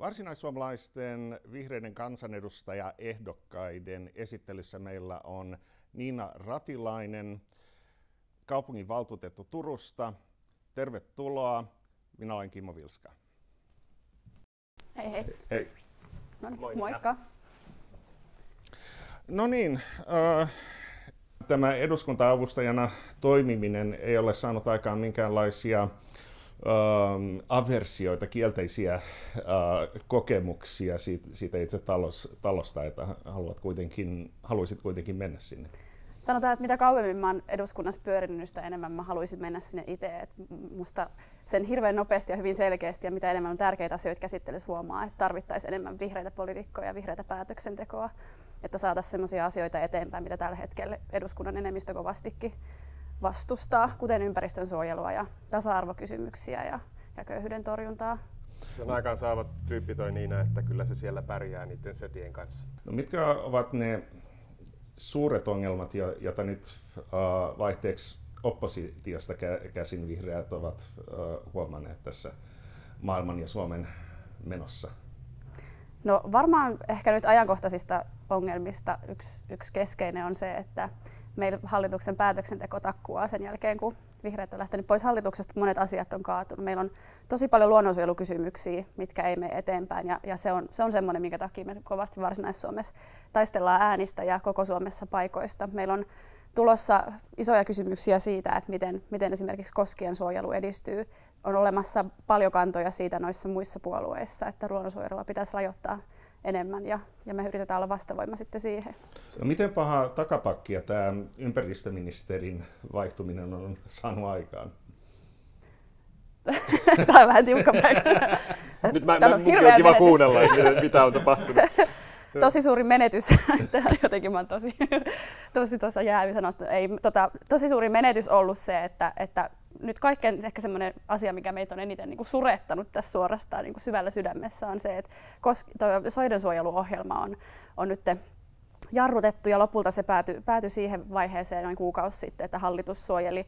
Varsinaissuomalaisten vihreiden kansanedustajaehdokkaiden esittelyssä meillä on Niina Ratilainen, kaupunginvaltuutettu Turusta. Tervetuloa. Minä olen Kimmo Vilska. Hei hei. Hei. Moikka. No niin, tämä eduskunta-avustajana toimiminen ei ole saanut aikaan minkäänlaisia aversioita, kielteisiä kokemuksia siitä itse talosta, että haluaisit kuitenkin mennä sinne. Sanotaan, että mitä kauemmin mä oon eduskunnassa pyörinyt, sitä enemmän mä haluaisin mennä sinne itse. Musta sen hirveän nopeasti ja hyvin selkeästi ja mitä enemmän on tärkeitä asioita käsittelyssä huomaa, että tarvittaisiin enemmän vihreitä poliitikkoja ja vihreitä päätöksentekoa, että saataisiin sellaisia asioita eteenpäin, mitä tällä hetkellä eduskunnan enemmistö kovastikin vastustaa, kuten ympäristönsuojelua ja tasa-arvokysymyksiä ja köyhyyden torjuntaa. Sen aikaan saavat tyyppi toi Niina, että kyllä se siellä pärjää niiden setien kanssa. No mitkä ovat ne suuret ongelmat, joita nyt vaihteeksi oppositiosta käsin vihreät ovat huomanneet tässä maailman ja Suomen menossa? No varmaan ehkä nyt ajankohtaisista ongelmista yksi keskeinen on se, että meillä hallituksen päätöksenteko takkuaa sen jälkeen, kun vihreät on lähtenyt pois hallituksesta, monet asiat on kaatunut. Meillä on tosi paljon luonnonsuojelukysymyksiä, mitkä ei mene eteenpäin, ja se on semmoinen, minkä takia me kovasti Varsinais-Suomessa taistellaan äänistä ja koko Suomessa paikoista. Meillä on tulossa isoja kysymyksiä siitä, että miten esimerkiksi koskien suojelu edistyy. On olemassa paljon kantoja siitä noissa muissa puolueissa, että luonnonsuojelua pitäisi rajoittaa enemmän ja me yritetään olla vastavoima sitten siihen. No miten paha takapakkia tämä ympäristöministerin vaihtuminen on saanut aikaan? Tämä on vähän tiukka paikka. Nyt munkin on kiva kuunnella, mitä on tapahtunut. Tosi suuri menetys. Jotenkin mä oon tosi jäävi sanottu. Tosi suuri menetys ollut se, että nyt kaikkein ehkä semmoinen asia, mikä meitä on eniten niin kuin surettanut tässä suorastaan niin kuin syvällä sydämessä, on se, että soidensuojeluohjelma on nyt jarrutettu ja lopulta se päätyi siihen vaiheeseen noin kuukausi sitten, että hallitus suojeli 6%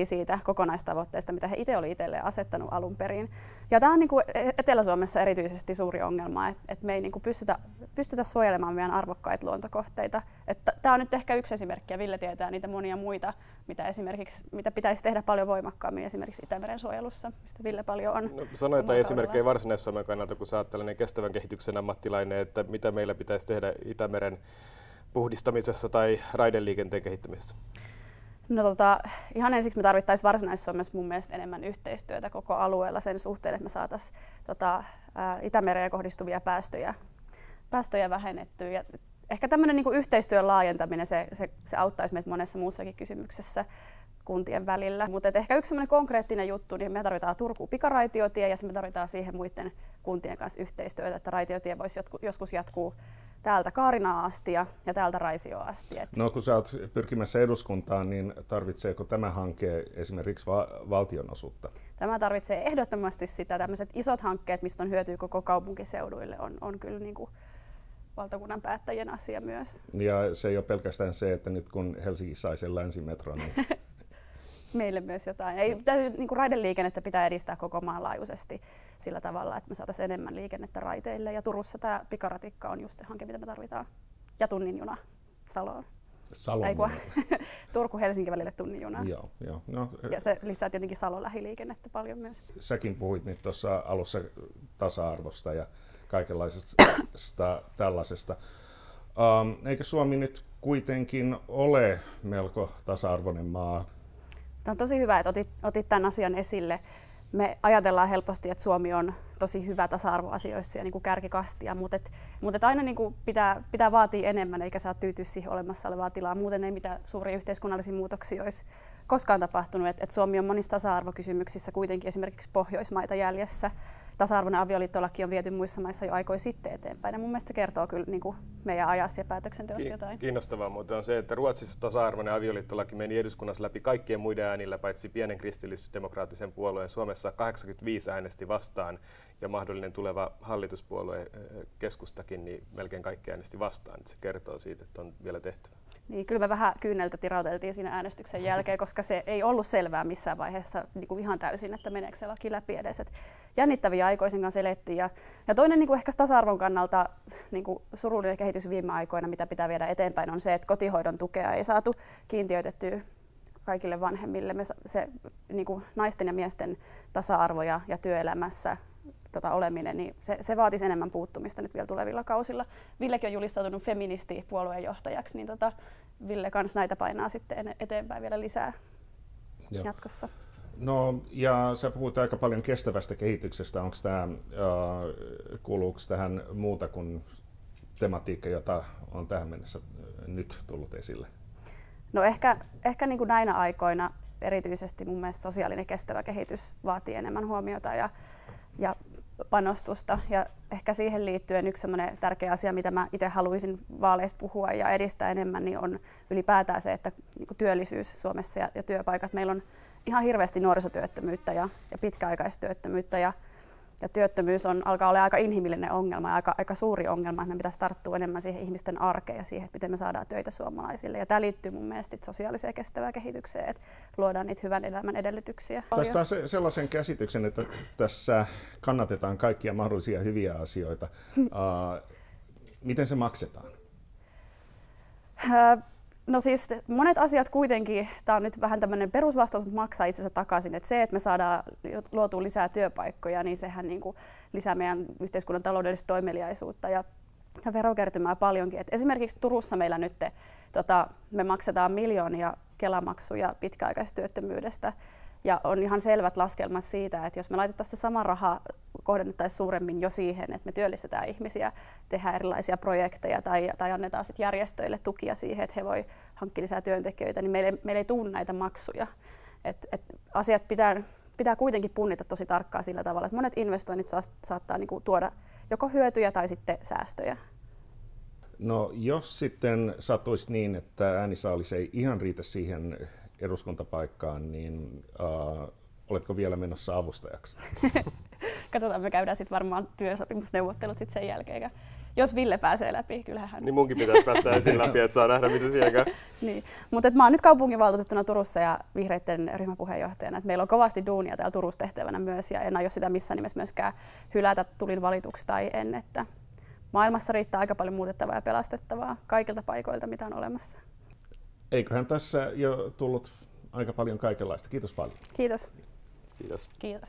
siitä kokonaistavoitteesta, mitä he itse oli itselleen asettanut alun perin. Ja tämä on niin kuin Etelä-Suomessa erityisesti suuri ongelma, että me ei niin kuin pystytä suojelemaan meidän arvokkaita luontokohteita. Tämä on nyt ehkä yksi esimerkki, ja Ville tietää niitä monia muita, mitä pitäisi tehdä paljon voimakkaammin esimerkiksi Itämeren suojelussa, mistä Ville paljon on. No, sano jotain esimerkkejä Varsinais-Suomen kannalta, kun sä oot tällainen kestävän kehityksen ammattilainen, että mitä meillä pitäisi tehdä Itämeren puhdistamisessa tai raideliikenteen kehittämisessä? No ihan ensiksi me tarvittaisiin Varsinais-Suomessa mun mielestä enemmän yhteistyötä koko alueella sen suhteen, että me saataisiin Itämereen kohdistuvia päästöjä vähennettyä. Ja ehkä tämmöinen niin kuin yhteistyön laajentaminen, se auttaisi meitä monessa muussakin kysymyksessä kuntien välillä. Mutta ehkä yksi semmoinen konkreettinen juttu, niin me tarvitaan Turkuun pikaraitiotie ja me tarvitaan siihen muiden kuntien kanssa yhteistyötä, että raitiotie voisi joskus jatkuu täältä Kaarinaan asti ja täältä Raisioon asti. No kun sä oot pyrkimässä eduskuntaan, niin tarvitseeko tämä hanke esimerkiksi valtionosuutta? Tämä tarvitsee ehdottomasti sitä. Tämmöiset isot hankkeet, mistä on hyötyä koko kaupunkiseuduille, on kyllä niin kuin valtakunnan päättäjien asia myös. Ja se ei ole pelkästään se, että nyt kun Helsinki sai sen länsimetron, niin meille myös jotain. Niin kuin raideliikennettä pitää edistää koko maan laajuisesti sillä tavalla, että me saataisiin enemmän liikennettä raiteille. Ja Turussa tämä pikaratikka on just se hanke, mitä me tarvitaan. Ja tunnin juna Saloon. Turku-Helsinki välille tunnin juna. Joo. No, ja se lisää tietenkin Salon lähiliikennettä paljon myös. Säkin puhuit nyt tuossa alussa tasa-arvosta ja kaikenlaisesta tällaisesta. Eikö Suomi nyt kuitenkin ole melko tasa-arvoinen maa? Tämä on tosi hyvä, että otit tämän asian esille. Me ajatellaan helposti, että Suomi on tosi hyvä tasa-arvoasioissa ja niin kuin kärkikastia, mutta aina niin kuin pitää vaatia enemmän eikä saa tyytyä siihen olemassa olevaa tilaa. Muuten ei mitään suuria yhteiskunnallisia muutoksia olisi koskaan tapahtunut. Että Suomi on monissa tasa-arvokysymyksissä kuitenkin esimerkiksi Pohjoismaita jäljessä. Tasa-arvoinen avioliittolaki on viety muissa maissa jo aikoja sitten eteenpäin. Ja mun mielestä kertoo kyllä niin kuin meidän ajasta ja päätöksenteosta jotain. Kiinnostavaa muuten on se, että Ruotsissa tasa-arvoinen avioliittolaki meni eduskunnassa läpi kaikkien muiden äänillä, paitsi pienen kristillisdemokraattisen puolueen. Suomessa 85 äänesti vastaan ja mahdollinen tuleva hallituspuolue Keskustakin, niin melkein kaikki äänesti vastaan. Se kertoo siitä, että on vielä tehtävä. Niin, kyllä me vähän kyyneltä tirauteltiin siinä äänestyksen jälkeen, koska se ei ollut selvää missään vaiheessa niin kuin ihan täysin, että meneekö se laki läpi edes. Et jännittäviä aikoisin kanssa elettiin. Ja toinen niin kuin ehkä tasa-arvon kannalta niin kuin surullinen kehitys viime aikoina, mitä pitää viedä eteenpäin, on se, että kotihoidon tukea ei saatu kiintiöitettyä kaikille vanhemmille. Se niin kuin naisten ja miesten tasa-arvo ja työelämässä oleminen, niin se vaatisi enemmän puuttumista nyt vielä tulevilla kausilla. Villekin on julistautunut feministipuolueen johtajaksi, niin Ville kans näitä painaa sitten eteenpäin vielä lisää jatkossa. No, ja sä puhut aika paljon kestävästä kehityksestä. Onko tämä, kuuluuko tähän muuta kuin tematiikka, jota on tähän mennessä nyt tullut esille? No ehkä niin kuin näinä aikoina erityisesti mun mielestä sosiaalinen kestävä kehitys vaatii enemmän huomiota ja panostusta. Ja ehkä siihen liittyen yksi sellainen tärkeä asia, mitä mä itse haluaisin vaaleissa puhua ja edistää enemmän, niin on ylipäätään se, että niin kuin työllisyys Suomessa ja työpaikat. Meillä on ihan hirveästi nuorisotyöttömyyttä ja pitkäaikaistyöttömyyttä ja työttömyys alkaa olla aika inhimillinen ongelma ja aika suuri ongelma, että me pitäisi tarttua enemmän siihen ihmisten arkeen ja siihen, että miten me saadaan töitä suomalaisille. Ja tämä liittyy mun mielestä sosiaaliseen ja kestävään kehitykseen, että luodaan niitä hyvän elämän edellytyksiä. Tässä on sellaisen käsityksen, että tässä kannatetaan kaikkia mahdollisia hyviä asioita. Miten se maksetaan? No siis monet asiat kuitenkin, tämä on nyt vähän tämmöinen perusvastaus, mutta maksaa itsensä takaisin. Että se, että me saadaan luotua lisää työpaikkoja, niin sehän niin kuin lisää meidän yhteiskunnan taloudellista toimeliaisuutta ja verokertymää paljonkin. Et esimerkiksi Turussa meillä nyt me maksetaan miljoonia Kela-maksuja pitkäaikaistyöttömyydestä. Ja on ihan selvät laskelmat siitä, että jos me laitettaisiin sama raha, kohdennettaisiin suuremmin jo siihen, että me työllistetään ihmisiä, tehdään erilaisia projekteja tai annetaan sit järjestöille tukia siihen, että he voi hankkia lisää työntekijöitä, niin meillä ei tule näitä maksuja. Asiat pitää kuitenkin punnita tosi tarkkaan sillä tavalla, että monet investoinnit saattaa niinku tuoda joko hyötyjä tai sitten säästöjä. No jos sitten sattuisi niin, että äänisaalis ei ihan riitä siihen eduskuntapaikkaan, niin oletko vielä menossa avustajaksi? Katsotaan, me käydään sitten varmaan työsopimusneuvottelut sit sen jälkeen. Jos Ville pääsee läpi, kyllähän. Niin munkin pitäisi päästä ensin läpi, että saa nähdä, mitä siellä käy. Niin. Mutta mä oon nyt kaupunginvaltuutettuna Turussa ja vihreiden ryhmäpuheenjohtajana. Et meillä on kovasti duunia täällä Turussa tehtävänä myös ja en aio sitä missään nimessä myöskään hylätä, tulin valituksi tai en. Että maailmassa riittää aika paljon muutettavaa ja pelastettavaa kaikilta paikoilta, mitä on olemassa. Eiköhän tässä jo tullut aika paljon kaikenlaista. Kiitos paljon. Kiitos. Kiitos. Kiitos.